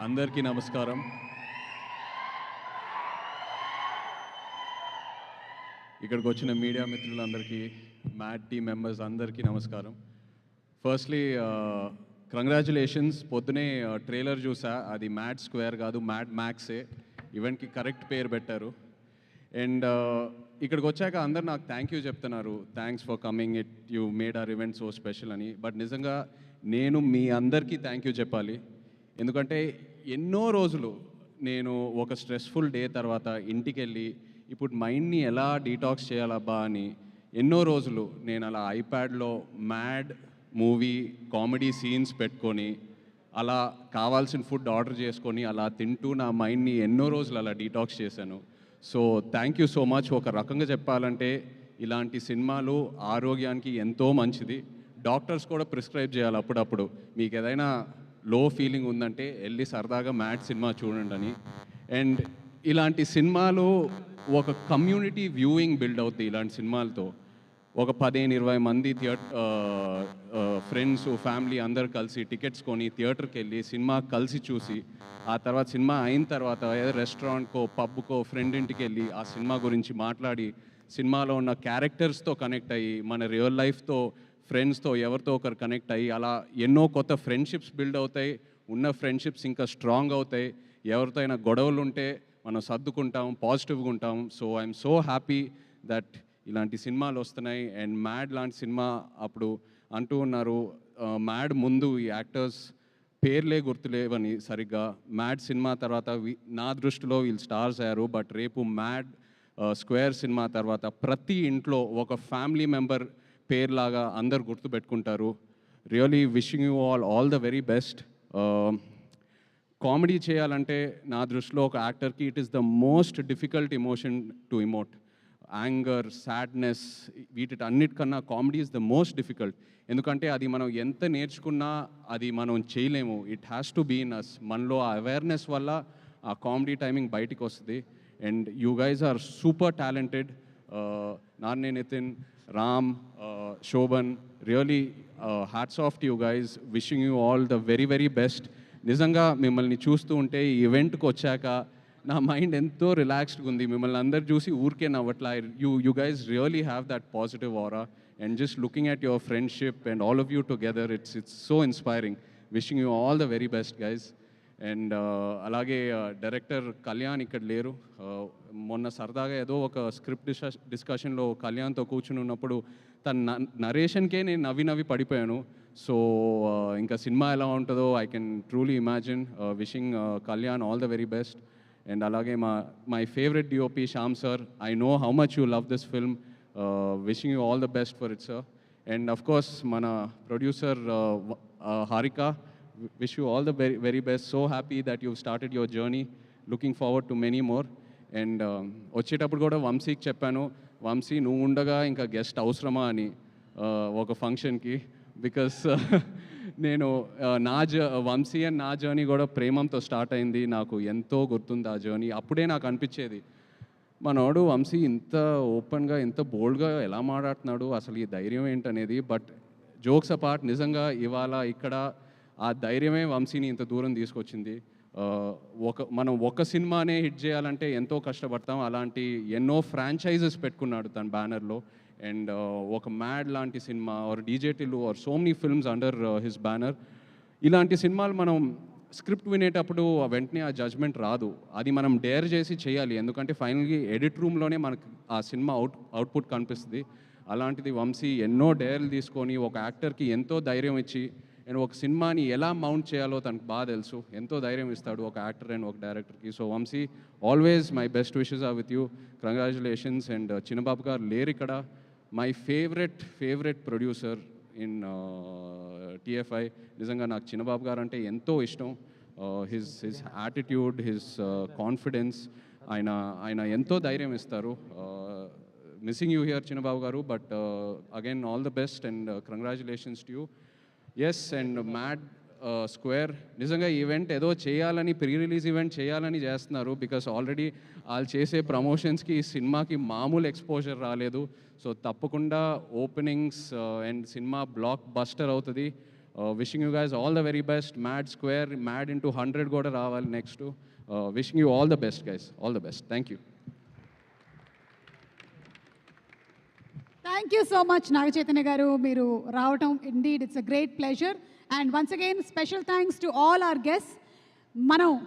అందరికీ నమస్కారం. ఇక్కడికి వచ్చిన మీడియా మిత్రులందరికీ, మ్యాడ్ టీమ్ మెంబర్స్ అందరికీ నమస్కారం. Firstly congratulations. పొద్దునే ట్రైలర్ చూసా, అది మ్యాడ్ స్క్వేర్ కాదు, మ్యాడ్ మ్యాక్సే. ఈవెంట్కి కరెక్ట్ పేరు పెట్టారు. అండ్ ఇక్కడికి వచ్చాక అందరు నాకు థ్యాంక్ యూ చెప్తున్నారు, thanks for coming, you made our event so special అని. బట్ నిజంగా నేను మీ అందరికీ థ్యాంక్ యూ చెప్పాలి. ఎందుకంటే ఎన్నో రోజులు నేను ఒక స్ట్రెస్ఫుల్ డే తర్వాత ఇంటికి వెళ్ళి ఇప్పుడు మైండ్ని ఎలా డీటాక్స్ చేయాలబ్బా అని ఎన్నో రోజులు నేను అలా ఐప్యాడ్లో మ్యాడ్ మూవీ కామెడీ సీన్స్ పెట్టుకొని అలా కావాల్సిన ఫుడ్ ఆర్డర్ చేసుకొని అలా తింటూ నా మైండ్ని ఎన్నో రోజులు అలా డీటాక్స్ చేశాను. So thank you so much. ఒక రకంగా చెప్పాలంటే ఇలాంటి సినిమాలు ఆరోగ్యానికి ఎంతో మంచిది. డాక్టర్స్ కూడా ప్రిస్క్రైబ్ చేయాలి అప్పుడప్పుడు, మీకు ఏదైనా లో ఫీలింగ్ ఉందంటే వెళ్ళి సరదాగా మ్యాడ్ సినిమా చూడండి అని. అండ్ ఇలాంటి సినిమాలు ఒక కమ్యూనిటీ వ్యూయింగ్ బిల్డ్ అవుతుంది. ఇలాంటి సినిమాలతో ఒక 15-20 మంది ఫ్రెండ్స్ ఫ్యామిలీ అందరు కలిసి టికెట్స్ కొని థియేటర్కి వెళ్ళి సినిమా కలిసి చూసి, ఆ తర్వాత సినిమా అయిన తర్వాత ఏదో రెస్టారెంట్కో పబ్కో ఫ్రెండ్ ఇంటికి వెళ్ళి ఆ సినిమా గురించి మాట్లాడి సినిమాలో ఉన్న క్యారెక్టర్స్తో కనెక్ట్ అయ్యి మన రియల్ లైఫ్తో ఫ్రెండ్స్తో ఎవరితో ఒకరు కనెక్ట్ అయ్యి అలా ఎన్నో కొత్త ఫ్రెండ్షిప్స్ బిల్డ్ అవుతాయి. ఉన్న ఫ్రెండ్షిప్స్ ఇంకా స్ట్రాంగ్ అవుతాయి. ఎవరితో అయినా గొడవలు ఉంటే మనం సర్దుకుంటాం, పాజిటివ్గా ఉంటాం. So I'm so happy that ఇలాంటి సినిమాలు వస్తున్నాయి. అండ్ మ్యాడ్ లాంటి సినిమా అప్పుడు అంటూ ఉన్నారు, మ్యాడ్ ముందు ఈ యాక్టర్స్ పేర్లే గుర్తులేవని సరిగ్గా. మ్యాడ్ సినిమా తర్వాత నా దృష్టిలో వీళ్ళు స్టార్స్ అయ్యారు. బట్ రేపు మ్యాడ్ స్క్వేర్ సినిమా తర్వాత ప్రతి ఇంట్లో ఒక ఫ్యామిలీ మెంబర్ పేర్లాగా అందరు గుర్తుపెట్టుకుంటారు. Really wishing you all the very best. Comedy చేయాలంటే నా దృష్టిలో ఒక యాక్టర్కి it is the most difficult emotion to emote. Anger, sadness, అన్నిటికన్నా comedy is the most difficult. ఎందుకంటే అది మనం ఎంత నేర్చుకున్నా అది మనం చేయలేము. It has to be in us. మనలో ఆ అవేర్నెస్ వల్ల ఆ కామెడీ టైమింగ్ బయటికి వస్తుంది. And you guys are super talented. నాన్నే Nitin, Ram, Shobhan, really hats off to you guys. Wishing you all the very very best. నిజంగా మిమ్మల్ని చూస్తూ ఉంటే ఈ ఈవెంట్కి వచ్చాక నా మైండ్ ఎంతో రిలాక్స్డ్గా ఉంది. మిమ్మల్ని అందరు చూసి ఊరికే నవ్వట్లా. You guys really have that positive aura. And just looking at your friendship and all of you together, it's so inspiring. Wishing you all the very best guys. And అలాగే డైరెక్టర్ కళ్యాణ్ ఇక్కడ లేరు. మొన్న సరదాగా ఏదో ఒక స్క్రిప్ట్ డిస్కషన్లో కళ్యాణ్తో కూర్చుని ఉన్నప్పుడు తన నరేషన్కే నేను నవ్వి పడిపోయాను. సో ఇంకా సినిమా ఎలా ఉంటుందో I can truly imagine. Wishing Kalyan all the very best. And అలాగే my favourite DOP Shyam sir, I know how much you love this film. Wishing you all the best for it sir. And of course మన producer Harika, wish you all the very, very best. So happy that you've started your journey. Looking forward to many more. And వచ్చేటప్పుడు కూడా వంశీకి చెప్పాను, వంశీ నువ్వు ఉండగా ఇంకా guest అవసరమా అని ఒక ఫంక్షన్కి. బికాస్ నేను వంశీ అండ్ నా జర్నీ కూడా ప్రేమంతో స్టార్ట్ అయింది. నాకు ఎంతో గుర్తుంది ఆ జర్నీ. అప్పుడే నాకు అనిపించేది, మనోడు వంశీ ఇంత ఓపెన్గా ఇంత బోల్డ్గా ఎలా మాట్లాడుతున్నాడు, అసలు ఈ ధైర్యం ఏంటనేది. బట్ జోక్స్ అపార్ట్, నిజంగా ఇవాళ ఇక్కడ ఆ ధైర్యమే వంశీని ఇంత దూరం తీసుకొచ్చింది. మనం ఒక సినిమానే హిట్ చేయాలంటే ఎంతో కష్టపడతాం. అలాంటి ఎన్నో ఫ్రాంచైజెస్ పెట్టుకున్నాడు తన బ్యానర్లో. అండ్ ఒక మ్యాడ్ లాంటి సినిమా or DJ Tillu or so many films under his banner. ఇలాంటి సినిమాలు మనం స్క్రిప్ట్ వినేటప్పుడు వెంటనే ఆ జడ్జ్మెంట్ రాదు. అది మనం డేర్ చేసి చేయాలి. ఎందుకంటే ఫైనల్గా ఎడిట్ రూమ్లోనే మనకు ఆ సినిమా అవుట్పుట్ కనిపిస్తుంది. అలాంటిది వంశీ ఎన్నో డేర్లు తీసుకొని ఒక యాక్టర్కి ఎంతో ధైర్యం ఇచ్చి అండ్ ఒక సినిమాని ఎలా మౌంట్ చేయాలో తనకు బాగా తెలుసు. ఎంతో ధైర్యం ఇస్తాడు ఒక యాక్టర్ అండ్ ఒక డైరెక్టర్కి. So Vamshi, always my best wishes are with you. Congratulations. And Chinnababu garu లేరు ఇక్కడ. My favourite producer in TFI. నిజంగా నాకు చిన్నబాబు గారు అంటే ఎంతో ఇష్టం. హిజ్ యాటిట్యూడ్, హిజ్ కాన్ఫిడెన్స్, ఆయన ఎంతో ధైర్యం ఇస్తారు. మిస్సింగ్ యూ హియర్ చిన్నబాబు గారు. But again all the best and congratulations to you. Yes. And Mad square నిజంగా ఈవెంట్ ఏదో చేయాలని, ప్రీ రిలీజ్ ఈవెంట్ చేయాలని చేస్తున్నారు. బికాస్ ఆల్రెడీ వాళ్ళు చేసే ప్రమోషన్స్కి ఈ సినిమాకి మామూలు ఎక్స్పోజర్ రాలేదు. సో తప్పకుండా openings and cinema blockbuster అవుతుంది. Wishing you guys all the very best. Mad square, mad into 100 కూడా రావాలి next. Wishing you all the best guys, all the best. Thank you. Thank you so much Naga Chaitanya garu, మీరు రావటం indeed it's a great pleasure. And once again special thanks to all our guests. మనం